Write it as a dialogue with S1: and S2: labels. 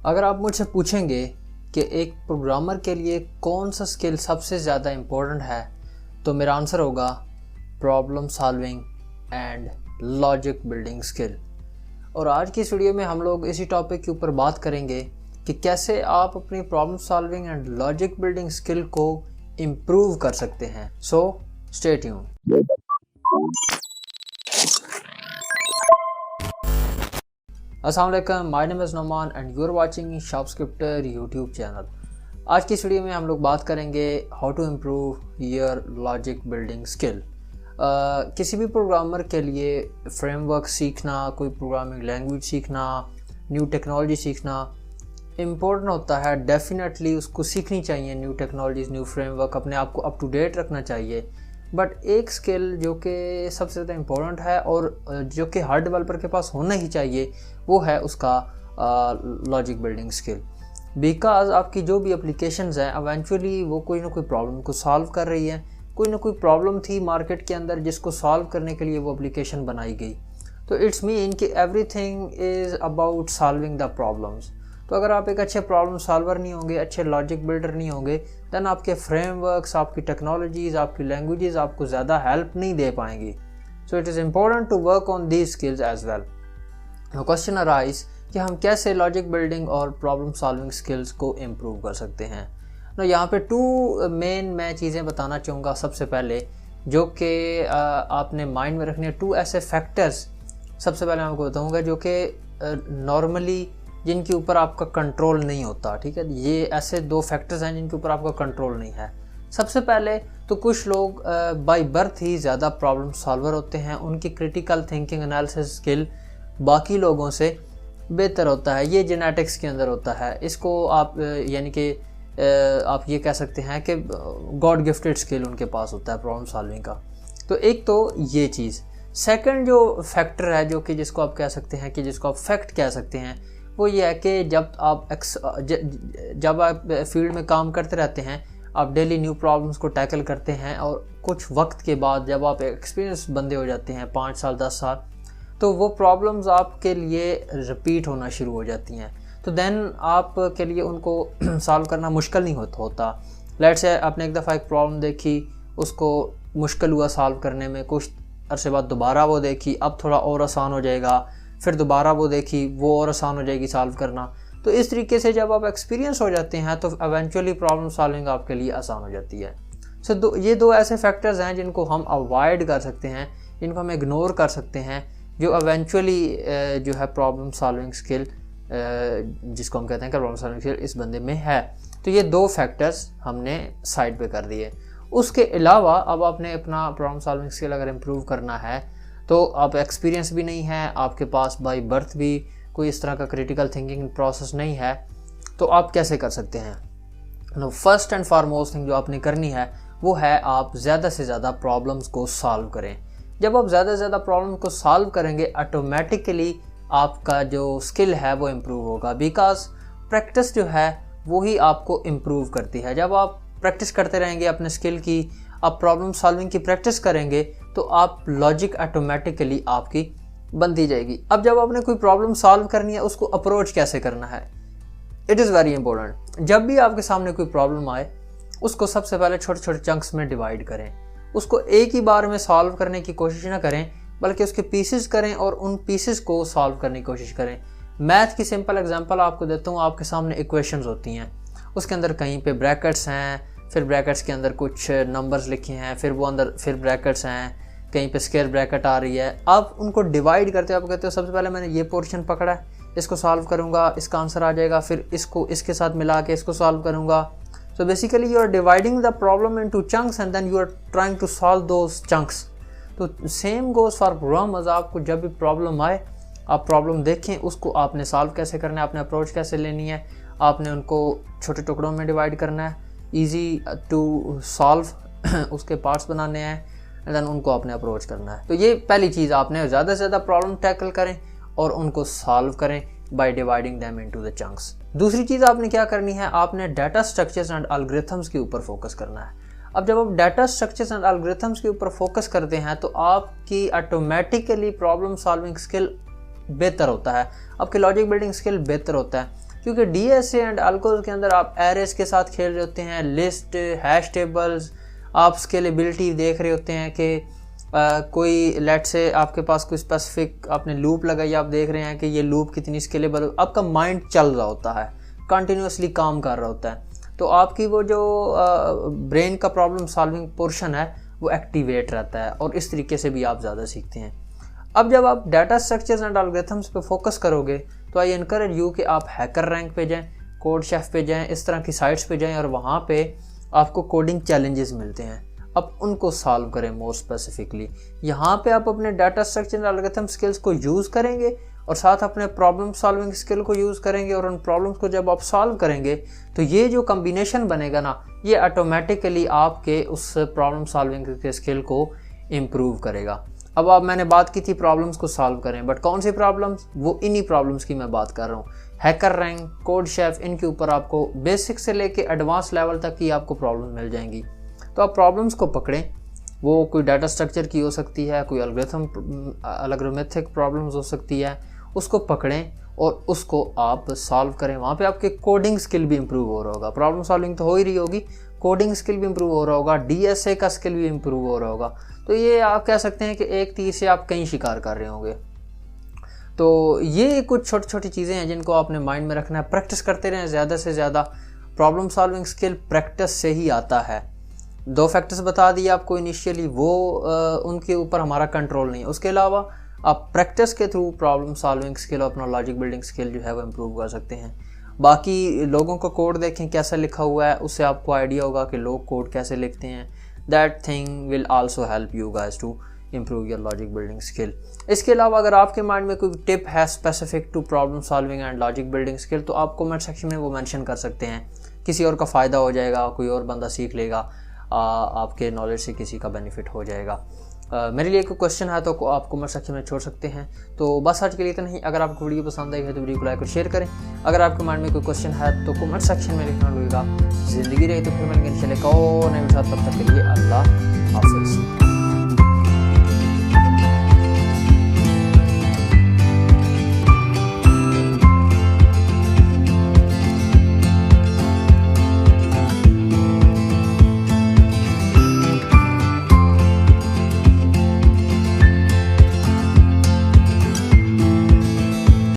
S1: अगर आप मुझसे पूछेंगे कि एक प्रोग्रामर के लिए कौन सा स्किल सबसे ज़्यादा इम्पोर्टेंट है, तो मेरा आंसर होगा problem solving and logic building skill. और आज की इस वीडियो में हम लोग इसी टॉपिक के ऊपर बात करेंगे कि कैसे आप अपनी problem solving and logic building skill को इम्प्रूव कर सकते हैं। So stay tuned. अस्सलाम वालेकुम, my name is Noman and you are watching ShopScripter YouTube channel. आज की इस वीडियो में हम लोग बात करेंगे how to improve your logic building skill. किसी भी प्रोग्रामर के लिए फ्रेमवर्क सीखना, कोई प्रोग्रामिंग लैंग्वेज सीखना, न्यू टेक्नोलॉजी सीखना इम्पोर्टेंट होता है। डेफिनेटली उसको सीखनी चाहिए, न्यू टेक्नोलॉजीज़, न्यू फ्रेमवर्क, अपने आप को अप टू डेट रखना चाहिए। बट एक स्किल जो कि सबसे ज़्यादा इम्पोर्टेंट है और जो कि हर डेवलपर के पास होना ही चाहिए, वो है उसका लॉजिक बिल्डिंग स्किल। बिकॉज आपकी जो भी एप्लीकेशंस हैं इवेंचुअली वो कोई ना कोई प्रॉब्लम को सॉल्व कर रही है। कोई ना कोई प्रॉब्लम थी मार्केट के अंदर जिसको सॉल्व करने के लिए वो एप्लीकेशन बनाई गई। तो इट्स मीन कि everything is about solving the problems. तो अगर आप एक अच्छे प्रॉब्लम सॉल्वर नहीं होंगे, अच्छे लॉजिक बिल्डर नहीं होंगे, दैन आपके फ्रेमवर्क्स, आपकी टेक्नोलॉजीज़, आपकी लैंग्वेजेस आपको ज़्यादा हेल्प नहीं दे पाएंगी। So it is important to work on these skills as well. Question arise कि हम कैसे लॉजिक बिल्डिंग और प्रॉब्लम सॉल्विंग स्किल्स को इम्प्रूव कर सकते हैं। ना यहाँ पे टू मेन मैं चीज़ें बताना चाहूँगा। सबसे पहले जो कि आपने माइंड में रखने, टू ऐसे फैक्टर्स सबसे पहले मैं आपको बताऊँगा जो कि नॉर्मली जिनके ऊपर आपका कंट्रोल नहीं होता। ठीक है, ये ऐसे दो फैक्टर्स हैं जिनके ऊपर आपका कंट्रोल नहीं है। सबसे पहले तो कुछ लोग बाय बर्थ ही ज़्यादा प्रॉब्लम सॉल्वर होते हैं, उनकी क्रिटिकल थिंकिंग एनालिसिस स्किल बाकी लोगों से बेहतर होता है। ये जेनेटिक्स के अंदर होता है। इसको आप यानी कि आप ये कह सकते हैं कि गॉड गिफ्टेड स्किल उनके पास होता है प्रॉब्लम सॉल्विंग का। तो एक तो ये चीज़। सेकंड जो फैक्टर है, जो कि जिसको आप कह सकते हैं कि जिसको आप फैक्ट कह सकते हैं, वो ये है कि जब आप फील्ड में काम करते रहते हैं, आप डेली न्यू प्रॉब्लम्स को टैकल करते हैं और कुछ वक्त के बाद जब आप एक्सपीरियंस बंदे हो जाते हैं, 5 साल 10 साल, तो वो प्रॉब्लम्स आपके लिए रिपीट होना शुरू हो जाती हैं। तो देन आप के लिए उनको सॉल्व करना मुश्किल नहीं होता। लेट्स से आपने एक दफ़ा एक प्रॉब्लम देखी, उसको मुश्किल हुआ सॉल्व करने में, कुछ अरसे बाद दोबारा वो देखी, अब थोड़ा और आसान हो जाएगा, फिर दोबारा वो देखी, वो और आसान हो जाएगी सॉल्व करना। तो इस तरीके से जब आप एक्सपीरियंस हो जाते हैं तो एवेंचुअली प्रॉब्लम सॉल्विंग आपके लिए आसान हो जाती है। सो ये दो ऐसे फैक्टर्स हैं जिनको हम अवॉइड कर सकते हैं, जिनको हम इग्नोर कर सकते हैं, जो एवेंचुअली जो है प्रॉब्लम सॉल्विंग स्किल, जिसको हम कहते हैं कि प्रॉब्लम सॉल्विंग स्किल इस बंदे में है। तो ये दो फैक्टर्स हमने साइड पे कर दिए। उसके अलावा अब आपने अपना प्रॉब्लम सॉल्विंग स्किल अगर इम्प्रूव करना है तो आप एक्सपीरियंस भी नहीं है, आपके पास बाय बर्थ भी कोई इस तरह का क्रिटिकल थिंकिंग प्रोसेस नहीं है, तो आप कैसे कर सकते हैं। फर्स्ट एंड फॉरमोस्ट थिंग जो आपने करनी है वो है आप ज़्यादा से ज़्यादा प्रॉब्लम्स को सॉल्व करें। जब आप ज़्यादा से ज़्यादा प्रॉब्लम को सॉल्व करेंगे, ऑटोमेटिकली आपका जो स्किल है वो इम्प्रूव होगा। बिकॉज प्रैक्टिस जो है वो ही आपको इम्प्रूव करती है। जब आप प्रैक्टिस करते रहेंगे अपने स्किल की, आप प्रॉब्लम सॉल्विंग की प्रैक्टिस करेंगे, तो आप लॉजिक ऑटोमेटिकली आपकी बनती जाएगी। अब जब आपने कोई प्रॉब्लम सॉल्व करनी है, उसको अप्रोच कैसे करना है, इट इज़ वेरी इंपॉर्टेंट। जब भी आपके सामने कोई प्रॉब्लम आए, उसको सबसे पहले छोटे छोटे चंक्स में डिवाइड करें। उसको एक ही बार में सॉल्व करने की कोशिश ना करें, बल्कि उसके पीसेस करें और उन पीसेस को सॉल्व करने की कोशिश करें। मैथ की सिंपल एग्जांपल आपको देता हूँ। आपके सामने इक्वेशंस होती हैं, उसके अंदर कहीं पे ब्रैकेट्स हैं, फिर ब्रैकेट्स के अंदर कुछ नंबर्स लिखे हैं, फिर वो अंदर फिर ब्रैकेट्स हैं, कहीं पे स्क्वायर ब्रैकेट आ रही है। आप उनको डिवाइड करते हो, आप कहते हो सबसे पहले मैंने ये पोर्शन पकड़ा है, इसको सॉल्व करूँगा, इसका आंसर आ जाएगा, फिर इसको इसके साथ मिला के इसको सॉल्व करूँगा। So basically you are dividing the problem into chunks and then you are trying to solve those chunks. तो सेम गोज फॉर प्रोग्रामर्स। आपको जब भी प्रॉब्लम आए, आप प्रॉब्लम देखें, उसको आपने सॉल्व कैसे करना है, आपने अप्रोच कैसे लेनी है, आपने उनको छोटे टुकड़ों में डिवाइड करना है, ईजी टू सॉल्व उसके पार्ट्स बनाने हैं, एंड देन उनको आपने अप्रोच करना है। तो ये पहली चीज़, आपने ज़्यादा से ज़्यादा प्रॉब्लम टैकल करें और उनको सॉल्व करें by dividing them into the chunks. दूसरी चीज़ आपने क्या करनी है, आपने डाटा स्ट्रक्चर्स एंड एल्गोरिथम्स के ऊपर फोकस करना है। अब जब आप डाटा स्ट्रक्चर्स एंड एल्गोरिथम्स के ऊपर फोकस करते हैं तो आपकी ऑटोमेटिकली प्रॉब्लम सॉल्विंग स्किल बेहतर होता है, आपकी लॉजिक बिल्डिंग स्किल बेहतर होता है। क्योंकि डीएसए एंड अल्गोरिथम के अंदर आप एरेस के साथ खेल रहे होते हैं, लिस्ट, हैश टेबल्स, आप स्केलेबिलिटी देख रहे होते हैं कि कोई लेट से आपके पास कोई स्पेसिफिक आपने लूप लगाई, आप देख रहे हैं कि ये लूप कितनी स्केलेबल, आपका माइंड चल रहा होता है, कंटिन्यूसली काम कर रहा होता है, तो आपकी वो जो ब्रेन का प्रॉब्लम सॉल्विंग पोर्शन है वो एक्टिवेट रहता है और इस तरीके से भी आप ज़्यादा सीखते हैं। अब जब आप डाटा स्ट्रक्चर्स एंड एल्गोरिथम्स पे फोकस करोगे तो आई एनकरेज यू कि आप हैकर रैंक पे जाएं, कोड शेफ पे जाएं, इस तरह की साइट्स पे जाएं और वहाँ पे आपको कोडिंग चैलेंजेस मिलते हैं, अब उनको सॉल्व करें मोर स्पेसिफिकली। यहाँ पे आप अपने data structure and algorithm skills को यूज़ करेंगे और साथ अपने प्रॉब्लम सॉल्विंग स्किल को यूज़ करेंगे, और उन प्रॉब्लम्स को जब आप सॉल्व करेंगे तो ये जो कम्बिनेशन बनेगा ना, ये ऑटोमेटिकली आपके उस प्रॉब्लम सॉल्विंग के स्किल को इम्प्रूव करेगा। अब आप मैंने बात की थी प्रॉब्लम्स को सॉल्व करें, बट कौन सी प्रॉब्लम्स, वो इन्हीं प्रॉब्लम्स की मैं बात कर रहा हूँ। हैकर रैंक, कोड शेफ, इनके ऊपर आपको बेसिक से लेके एडवांस लेवल तक की आपको प्रॉब्लम मिल जाएंगी। तो आप प्रॉब्लम्स को पकड़ें, वो कोई डाटा स्ट्रक्चर की हो सकती है, कोई एल्गोरिथमिक प्रॉब्लम्स हो सकती है, उसको पकड़ें और उसको आप सॉल्व करें। वहाँ पे आपके कोडिंग स्किल भी इम्प्रूव हो रहा होगा, प्रॉब्लम सॉल्विंग तो हो ही रही होगी, कोडिंग स्किल भी इम्प्रूव हो रहा होगा, डीएसए का स्किल भी इम्प्रूव हो रहा होगा। तो ये आप कह सकते हैं कि एक तीर से आप कई शिकार कर रहे होंगे। तो ये कुछ छोटी छोटी चीज़ें हैं जिनको आपने माइंड में रखना है, प्रैक्टिस करते रहें ज़्यादा से ज़्यादा। प्रॉब्लम सॉल्विंग स्किल प्रैक्टिस से ही आता है। 2 फैक्टर्स बता दिए आपको इनिशियली, वो उनके ऊपर हमारा कंट्रोल नहीं है। उसके अलावा आप प्रैक्टिस के थ्रू प्रॉब्लम सॉल्विंग स्किल और अपना लॉजिक बिल्डिंग स्किल जो है वो इम्प्रूव कर सकते हैं। बाकी लोगों का कोड देखें कैसा लिखा हुआ है, उससे आपको आइडिया होगा कि लोग कोड कैसे लिखते हैं। That thing will also help you guys to improve your logic building skill. इसके अलावा अगर आपके माइंड में कोई टिप है specific to problem solving and logic building skill, तो आप कमेंट सेक्शन में वो मेंशन कर सकते हैं। किसी और का फ़ायदा हो जाएगा, कोई और बंदा सीख लेगा, आपके नॉलेज से किसी का बेनिफिट हो जाएगा। मेरे लिए कोई क्वेश्चन है तो आप कमेंट सेक्शन में छोड़ सकते हैं। तो बस आज के लिए इतना ही। अगर आपको वीडियो पसंद आई है तो वीडियो को लाइक और शेयर करें। अगर आपके माइंड में कोई क्वेश्चन है तो कमेंट सेक्शन में लिखना भूलिएगा। ज़िंदगी रही तो फिर मिलेंगे इंशाल्लाह, नए साथ, तब तक के लिए अल्लाह।